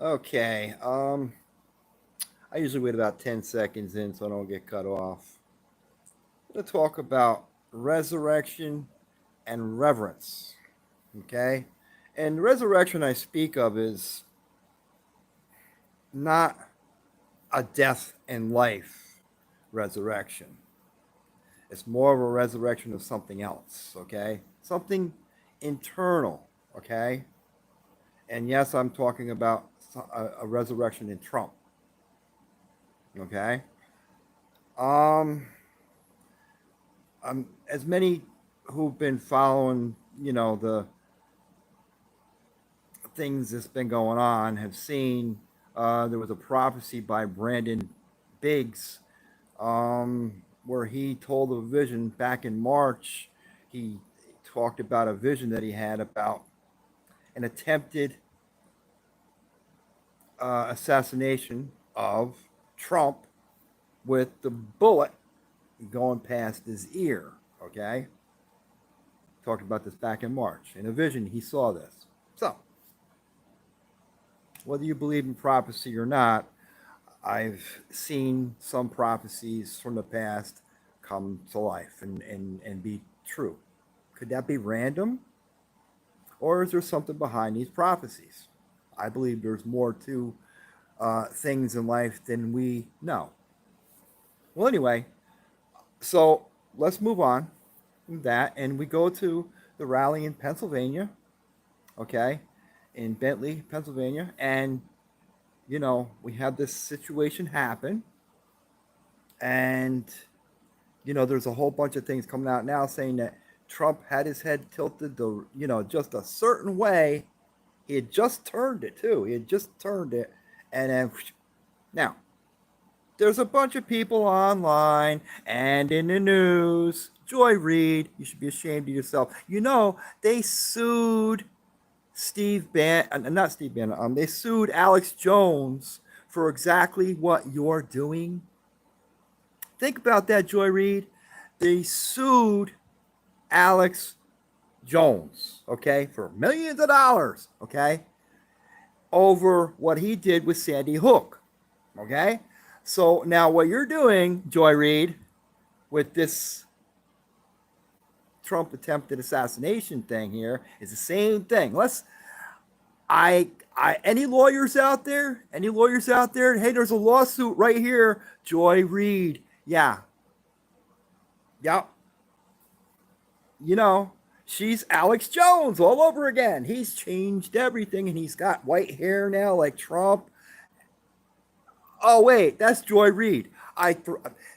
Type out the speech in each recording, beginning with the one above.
Okay. I usually wait about 10 seconds in so I don't get cut off. I'm going to talk about resurrection and reverence. Okay? And the resurrection I speak of is not a death and life resurrection. It's more of a resurrection of something else. Okay? Something internal. Okay? And yes, I'm talking about a resurrection in Trump. Okay? Um, as many who've been following, the things that's been going on have seen, there was a prophecy by Brandon Biggs, where he told a vision back in March. He talked about a vision that he had about an attempted assassination of Trump with the bullet going past his ear. Okay? Talked about this back in March. In a vision, he saw this. So, whether you believe in prophecy or not, I've seen some prophecies from the past come to life and be true. Could that be random? Or is there something behind these prophecies? I believe there's more to things in life than we know. Well, anyway, so let's move on from that and we go to the rally in Pennsylvania, okay, in Bentley, Pennsylvania, and we had this situation happen, and there's a whole bunch of things coming out now saying that Trump had his head tilted the, just a certain way. He had just turned it too. He had just turned it, and then now there's a bunch of people online and in the news. Joy Reid, you should be ashamed of yourself. They sued not Steve Bannon. They sued Alex Jones for exactly what you're doing. Think about that, Joy Reid. They sued Alex Jones, okay, for millions of dollars, okay, over what he did with Sandy Hook, okay. So now what you're doing, Joy Reid, with this Trump attempted assassination thing here is the same thing. Any lawyers out there? Any lawyers out there? Hey, there's a lawsuit right here. Joy Reid. Yeah. Yep. You know, she's Alex Jones all over again. He's changed everything and he's got white hair now like Trump. Oh, wait, that's Joy Reid.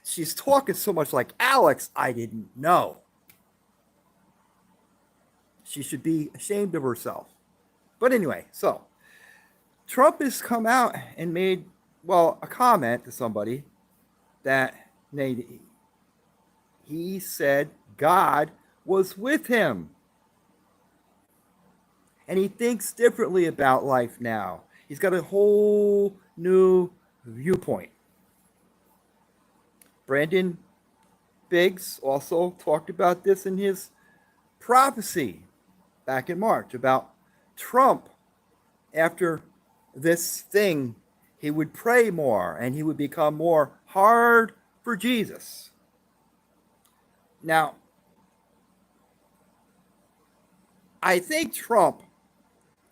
She's talking so much like Alex, I didn't know. She should be ashamed of herself. But anyway, so Trump has come out and made, well, a comment to somebody that he said God was with him. And he thinks differently about life now. He's got a whole new viewpoint. Brandon Biggs also talked about this in his prophecy back in March about Trump. After this thing, he would pray more and he would become more hard for Jesus. Now, I think Trump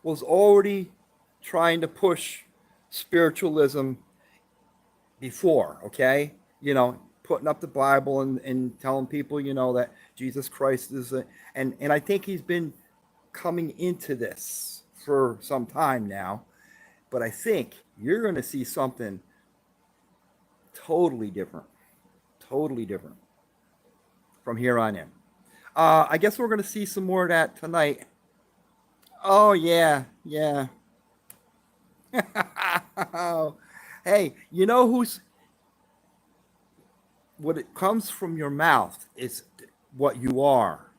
was already trying to push spiritualism before, okay? Putting up the Bible and telling people, that Jesus Christ is and I think he's been coming into this for some time now. But I think you're going to see something totally different. Totally different from here on in. I guess we're going to see some more of that tonight. Oh, yeah, yeah. Hey, what it comes from your mouth is what you are.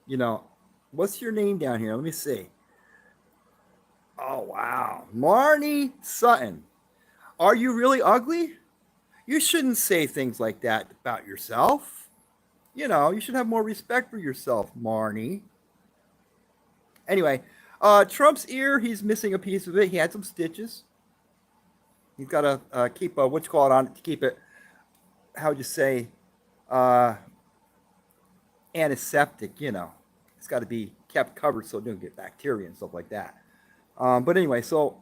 You know, what's your name down here? Let me see. Oh, wow. Marnie Sutton. Are you really ugly? You shouldn't say things like that about yourself. You should have more respect for yourself, Marnie. Anyway, Trump's ear, he's missing a piece of it. He had some stitches. He's got to keep what you call it on to keep it. How would you say? Uh, Antiseptic. It's got to be kept covered so it doesn't get bacteria and stuff like that. But anyway, so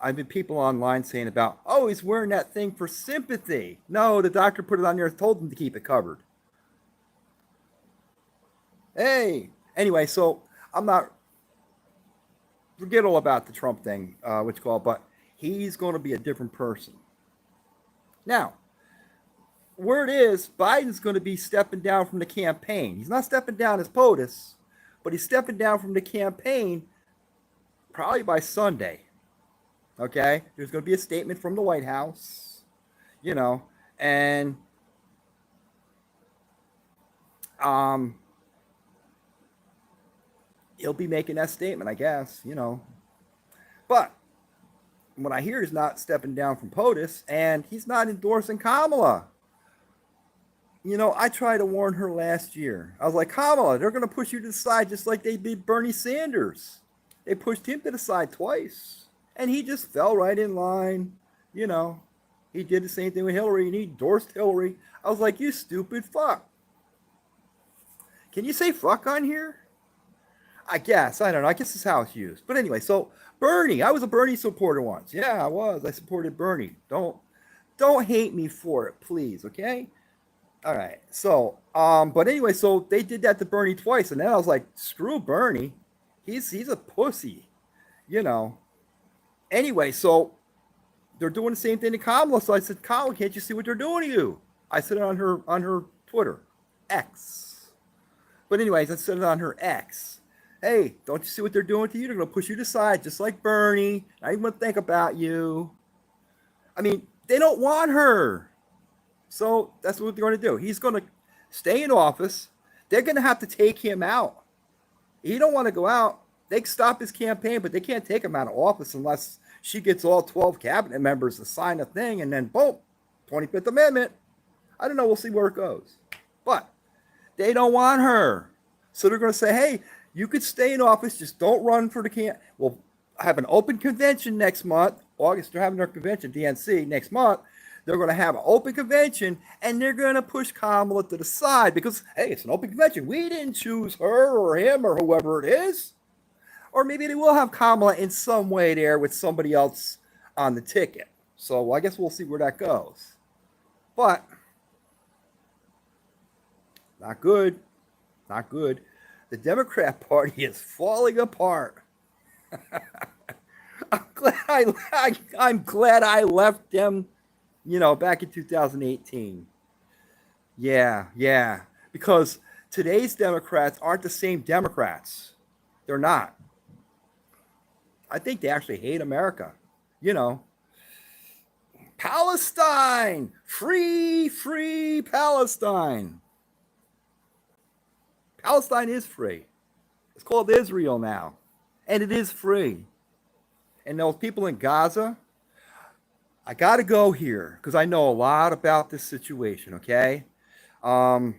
I've been people online saying about, oh, he's wearing that thing for sympathy. No, the doctor put it on there and told him to keep it covered. Hey, anyway, so I'm not forget all about the Trump thing, what you call, but he's going to be a different person. Now, word is Biden's going to be stepping down from the campaign. He's not stepping down as POTUS, but he's stepping down from the campaign probably by Sunday. Okay? There's going to be a statement from the White House, and he'll be making that statement, I guess, But what I hear is not stepping down from POTUS, and he's not endorsing Kamala. I tried to warn her last year. I was like, Kamala, they're going to push you to the side just like they did Bernie Sanders. They pushed him to the side twice, and he just fell right in line. He did the same thing with Hillary, and he endorsed Hillary. I was like, you stupid fuck. Can you say fuck on here? I guess. I don't know. I guess it's how it's used. But anyway, so Bernie. I was a Bernie supporter once. Yeah, I was. I supported Bernie. Don't hate me for it, please, okay? All right. So, but anyway, so they did that to Bernie twice, and then I was like, screw Bernie. He's a pussy, Anyway, so they're doing the same thing to Kamala. So I said, Kamala, can't you see what they're doing to you? I said it on her Twitter, X. But anyways, I said it on her X. Hey, don't you see what they're doing to you? They're going to push you to the side, just like Bernie. Not even going to think about you. I mean, they don't want her. So that's what they're going to do. He's going to stay in office. They're going to have to take him out. He don't want to go out. They can stop his campaign, but they can't take him out of office unless she gets all 12 cabinet members to sign a thing, and then boom, 25th Amendment. I don't know. We'll see where it goes. But they don't want her. So they're going to say, hey, you could stay in office. Just don't run for the camp. We'll have an open convention next month. August, they're having their convention, DNC, next month. They're going to have an open convention, and they're going to push Kamala to the side because, hey, it's an open convention. We didn't choose her or him or whoever it is. Or maybe they will have Kamala in some way there with somebody else on the ticket. So I guess we'll see where that goes. But not good. Not good. The Democrat Party is falling apart. I'm glad I left them, back in 2018. Yeah. Because today's Democrats aren't the same Democrats. They're not. I think they actually hate America. Palestine! Free Palestine! Palestine is free. It's called Israel now. And it is free. And those people in Gaza, I got to go here because I know a lot about this situation, okay? 90%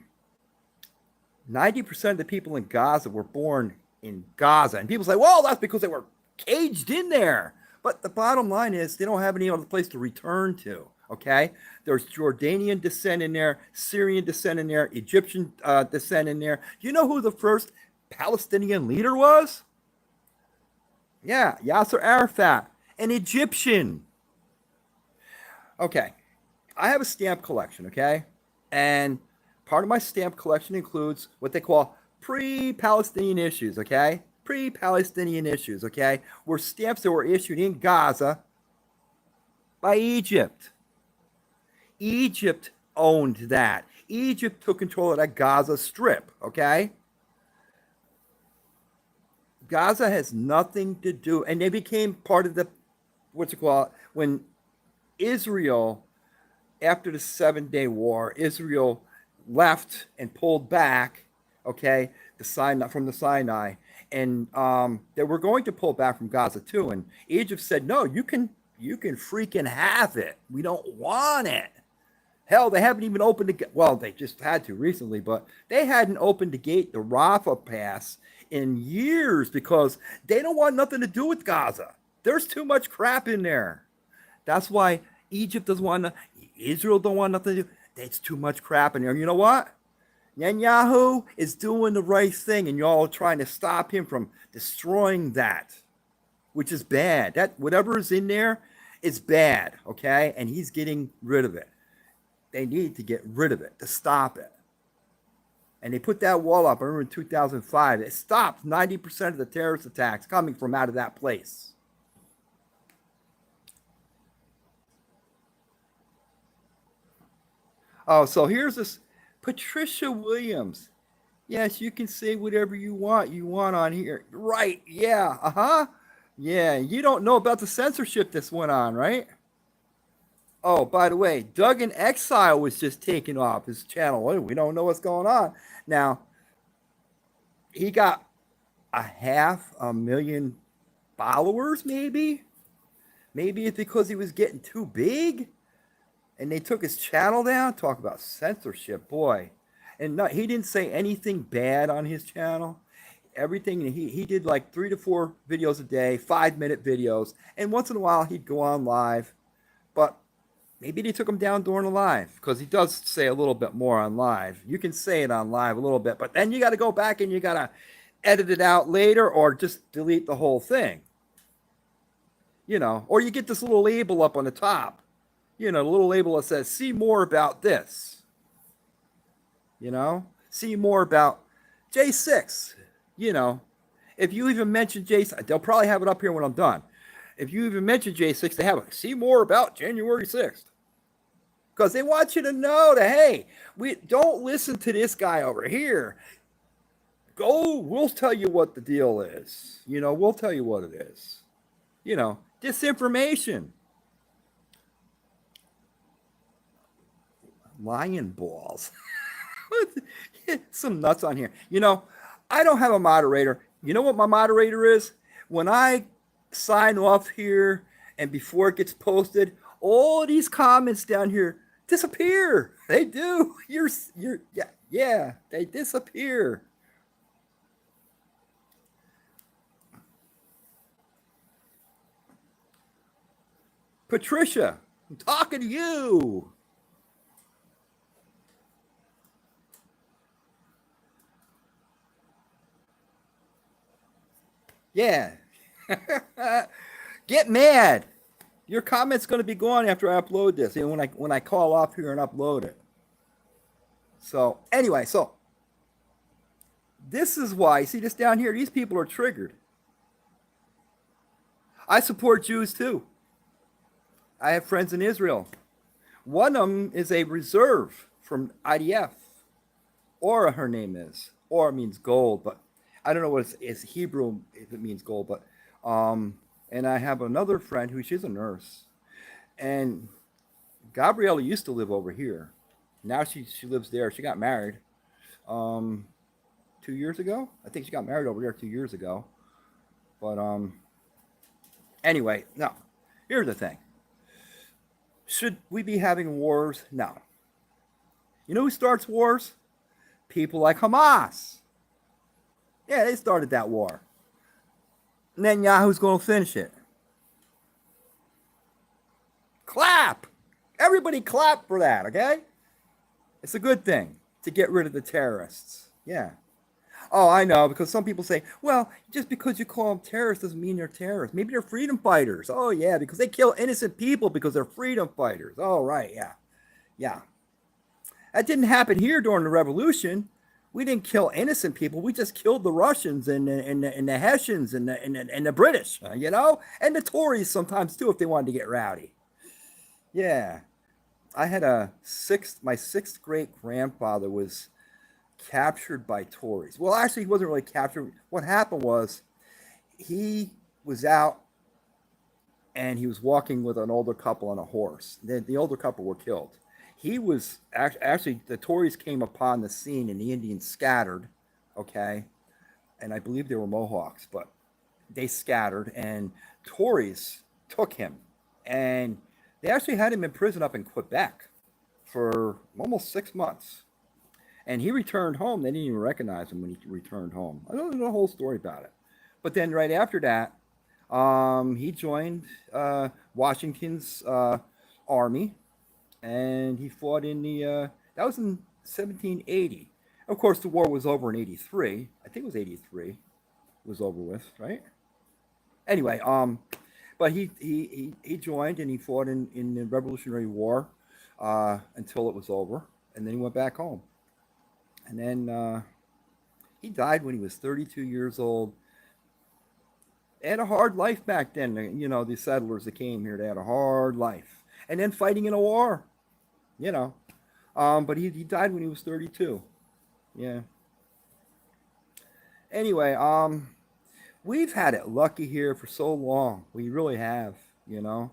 of the people in Gaza were born in Gaza. And people say, well, that's because they were caged in there. But the bottom line is they don't have any other place to return to, okay? There's Jordanian descent in there, Syrian descent in there, Egyptian descent in there. Do you know who the first Palestinian leader was? Yeah, Yasser Arafat, an Egyptian. Okay, I have a stamp collection, okay? And part of my stamp collection includes what they call pre-Palestinian issues, okay? Pre-Palestinian issues, okay? Were stamps that were issued in Gaza by Egypt. Egypt owned that. Egypt took control of that Gaza Strip, okay? Gaza has nothing to do, and they became part of the, when Israel, after the 7-Day War, Israel left and pulled back, okay, from the Sinai, and they were going to pull back from Gaza too, and Egypt said, no, you can freaking have it. We don't want it. Hell, they haven't even opened the gate. Well, they just had to recently, but they hadn't opened the gate, the Rafah Pass, in years because they don't want nothing to do with Gaza. There's too much crap in there. That's why Egypt doesn't want to, Israel don't want nothing to do. There's too much crap in there. And you know what? Netanyahu is doing the right thing, and y'all are trying to stop him from destroying that, which is bad. That whatever is in there is bad, okay? And he's getting rid of it. They need to get rid of it to stop it. And they put that wall up. I remember in 2005, it stopped 90% of the terrorist attacks coming from out of that place. Oh, so here's this Patricia Williams. Yes, you can say whatever you want on here. Right, yeah, uh-huh. Yeah, you don't know about the censorship that's went on, right? Oh, by the way, Doug in Exile was just taken off his channel. We don't know what's going on. Now, he got a 500,000 followers, maybe. Maybe it's because he was getting too big and they took his channel down. Talk about censorship, boy. And not, he didn't say anything bad on his channel. Everything he did like 3 to 4 videos a day, 5-minute videos, and once in a while he'd go on live. But maybe they took him down during the live because he does say a little bit more on live. You can say it on live a little bit, but then you got to go back and you got to edit it out later or just delete the whole thing. You know, or you get this little label up on the top. You know, the little label that says, see more about this. You know, see more about J6. You know, if you even mention J6, they'll probably have it up here when I'm done. If you even mention J6, they have it. See more about January 6th. Because they want you to know that, hey, we don't listen to this guy over here. Go, we'll tell you what the deal is. You know, we'll tell you what it is. You know, disinformation. Lion balls. Some nuts on here. You know, I don't have a moderator. You know what my moderator is? When I sign off here and before it gets posted, all these comments down here disappear. They do. Yeah, they disappear. Patricia, I'm talking to you. Yeah. Get mad. Your comment's going to be gone after I upload this. You know, when I call off here and upload it. So anyway, so this is why. See this down here? These people are triggered. I support Jews too. I have friends in Israel. One of them is a reserve from IDF. Ora, her name is. Ora means gold, but I don't know what it's Hebrew if it means gold, but and I have another friend who she's a nurse, and Gabriella used to live over here. Now she lives there. She got married 2 years ago. I think she got married over there 2 years ago. But anyway, no. Here's the thing. Should we be having wars? No. You know who starts wars? People like Hamas. Yeah, they started that war. Netanyahu's going to finish it. Clap! Everybody clap for that, okay? It's a good thing to get rid of the terrorists. Yeah. Oh, I know, because some people say, well, just because you call them terrorists doesn't mean they're terrorists. Maybe they're freedom fighters. Oh, yeah, because they kill innocent people because they're freedom fighters. Oh, right, yeah. Yeah. That didn't happen here during the revolution. We didn't kill innocent people. We just killed the Russians and the Hessians and the British, you know? And the Tories sometimes, too, if they wanted to get rowdy. Yeah. I had my sixth great grandfather was captured by Tories. Well, actually, he wasn't really captured. What happened was he was out and he was walking with an older couple on a horse. The older couple were killed. He was actually, the Tories came upon the scene and the Indians scattered, okay? And I believe they were Mohawks, but they scattered and Tories took him. And they actually had him in prison up in Quebec for almost 6 months. And he returned home. They didn't even recognize him when he returned home. I don't know the whole story about it. But then right after that, he joined Washington's army, and he fought in the. That was in 1780. Of course, the war was over in 83. I think it was 83. Was over with, right? Anyway, but he joined and he fought in the Revolutionary War until it was over, and then he went back home. And then he died when he was 32 years old. They had a hard life back then. The settlers that came here, they had a hard life. And then fighting in a war, you know. But he died when he was 32. Yeah. Anyway, we've had it lucky here for so long. We really have, you know.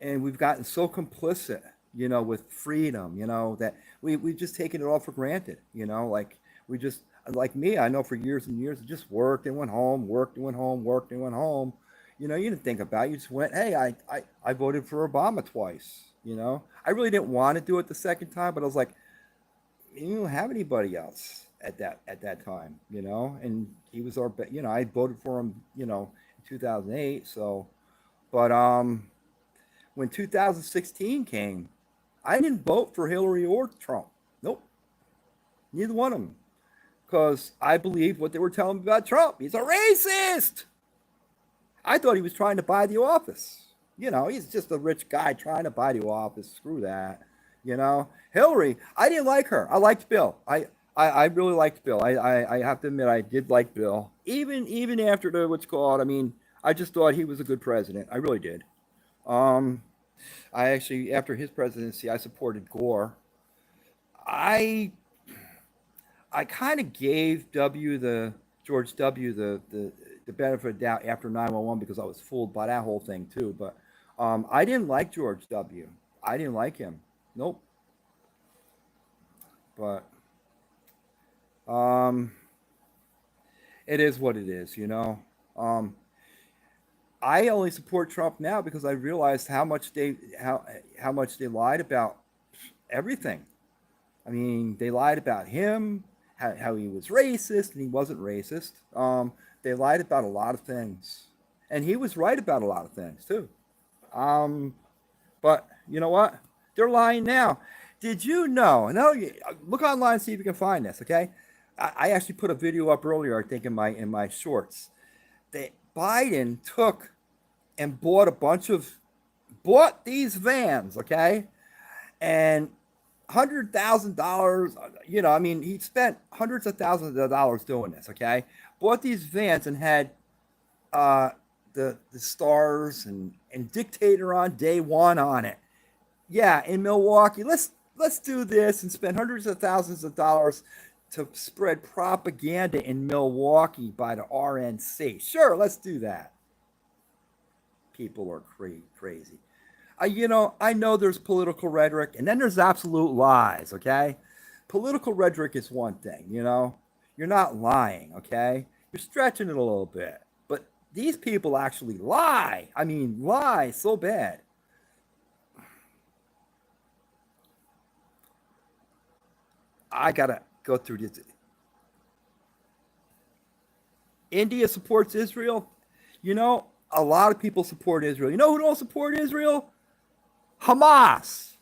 And we've gotten so complicit, with freedom, that we've just taken it all for granted, like we just, like me, I know for years and years, I just worked and went home, worked and went home, worked and went home. You didn't think about it. You just went, hey, I voted for Obama twice, I really didn't want to do it the second time, but I was like, you don't have anybody else at that time, and he was I voted for him, in 2008. So, but when 2016 came, I didn't vote for Hillary or Trump. Nope, neither one of them, because I believed what they were telling me about Trump. He's a racist. I thought he was trying to buy the office. He's just a rich guy trying to buy the office. Screw that. Hillary, I didn't like her. I liked Bill. I really liked Bill. I have to admit, I did like Bill. Even after the what's called. I mean, I just thought he was a good president. I really did. Um, I actually, after his presidency, I supported Gore. I I kind of gave George W the benefit of the doubt after 911 because I was fooled by that whole thing too. But I didn't like George W. I didn't like him. Nope. But um, it is what it is. Um, I only support Trump now because I realized how much they lied about everything. I mean, they lied about him, how he was racist, and he wasn't racist. They lied about a lot of things, and he was right about a lot of things too. Um, but you know what? They're lying now. Did you know? No, look online, see if you can find this. Okay, I actually put a video up earlier, I think, in my shorts. That Biden took and bought these vans. Okay, and $100,000. I mean, he spent hundreds of thousands of dollars doing this. Okay, bought these vans and had uh, the stars and dictator on day one on it. Yeah, in Milwaukee, let's do this and spend hundreds of thousands of dollars to spread propaganda in Milwaukee by the RNC. Sure, let's do that. People are crazy. I know there's political rhetoric and then there's absolute lies, okay? Political rhetoric is one thing, You're not lying, okay? You're stretching it a little bit. But these people actually lie. I mean, lie so bad. I got to go through this. India supports Israel. A lot of people support Israel. You know who don't support Israel? Hamas,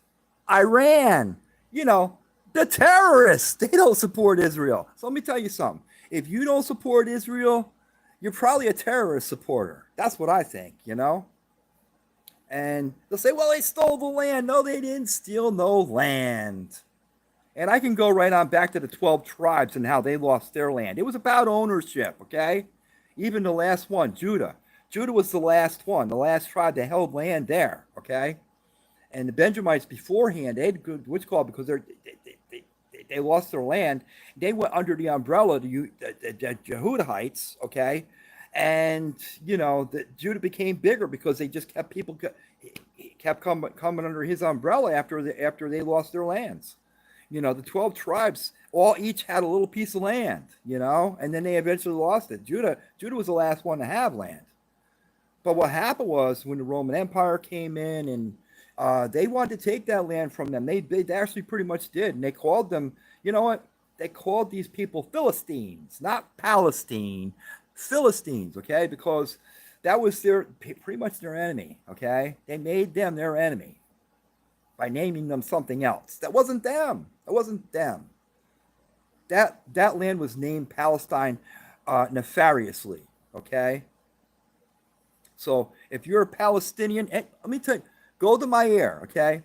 Iran, the terrorists. They don't support Israel. So let me tell you something. If you don't support Israel, you're probably a terrorist supporter. That's what I think. And they'll say, well, they stole the land. No, they didn't steal no land. And I can go right on back to the 12 tribes and how they lost their land. It was about ownership, okay? Even the last one, Judah. Judah was the last one, the last tribe that held land there, okay? And the Benjamites beforehand, they had good, what's called, because they lost their land. They went under the umbrella of the Jehudites, okay? And, Judah became bigger because they just kept coming under his umbrella after they lost their lands. The 12 tribes all each had a little piece of land, and then they eventually lost it. Judah was the last one to have land. But what happened was when the Roman Empire came in and they wanted to take that land from them. They actually pretty much did. And they called them, you know what? they called these people Philistines, not Palestine, Philistines, okay? Because that was their pretty much their enemy, okay? They made them their enemy by naming them something else. That wasn't them. That wasn't them. That land was named Palestine nefariously, okay? So if you're a Palestinian, and let me tell you, Golda Meir, okay?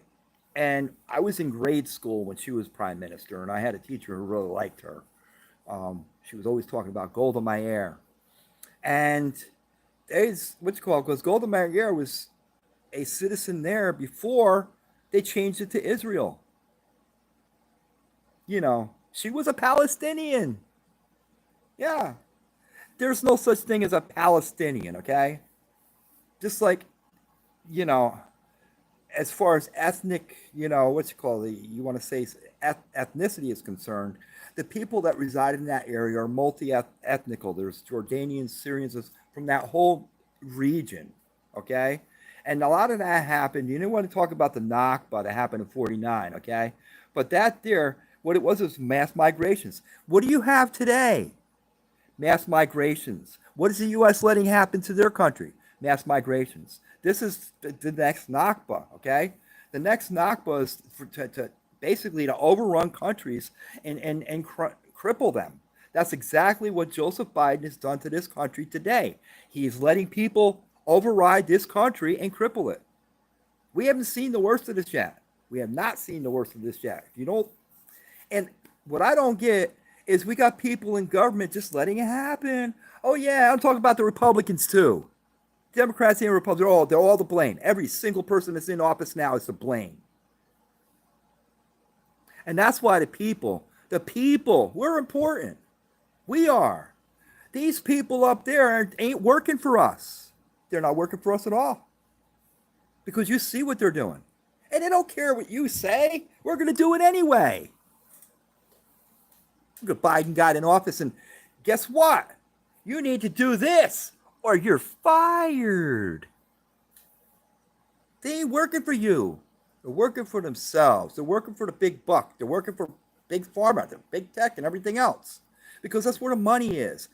And I was in grade school when she was prime minister, and I had a teacher who really liked her. She was always talking about Golda Meir. And there's what's called, because Golda Meir was a citizen there before they changed it to Israel. You know, she was a Palestinian. Yeah. There's no such thing as a Palestinian, okay? Just like, you know, as far as ethnic, you know, what's it called? You want to say ethnicity is concerned, the people that reside in that area are multi-ethnical. There's Jordanians, Syrians from that whole region, okay? And a lot of that happened. You didn't want to talk about the Nakba that happened in '49, okay? But that there, what it was mass migrations. What do you have today? Mass migrations. What is the U.S. letting happen to their country? Mass migrations. This is the next Nakba, okay? The next Nakba is to basically to overrun countries and cripple them. That's exactly what Joseph Biden has done to this country today. He's letting people override this country and cripple it. We haven't seen the worst of this yet. We have not seen the worst of this yet. If you don't, and what I don't get is we got people in government just letting it happen. Oh yeah, I'm talking about the Republicans too. Democrats and Republicans, they're all to blame. Every single person that's in office now is to blame. And that's why the people, we're important. We are. These people up there ain't working for us. They're not working for us at all. Because you see what they're doing. And they don't care what you say. We're going to do it anyway. Biden got in office, and guess what? You need to do this or you're fired. They ain't working for you. They're working for themselves. They're working for the big buck. They're working for big pharma, big tech, and everything else. Because that's where the money is.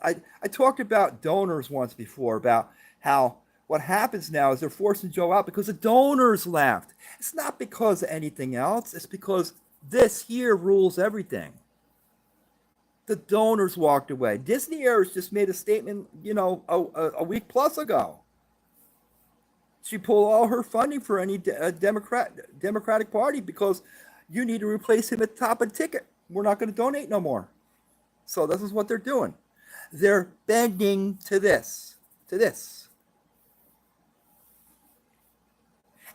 I talked about donors once before, about how what happens now is they're forcing Joe out because the donors left. It's not because of anything else. It's because this here rules everything. The donors walked away. Disney Airs just made a statement, a week plus ago. She pulled all her funding for any Democratic Party because you need to replace him at the top of the ticket. We're not going to donate no more. So this is what they're doing. They're bending to this.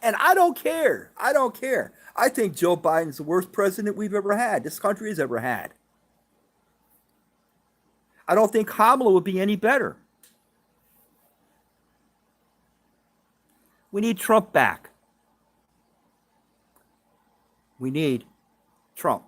And I don't care. I think Joe Biden's the worst president we've ever had, this country has ever had. I don't think Kamala would be any better. We need Trump back. We need Trump.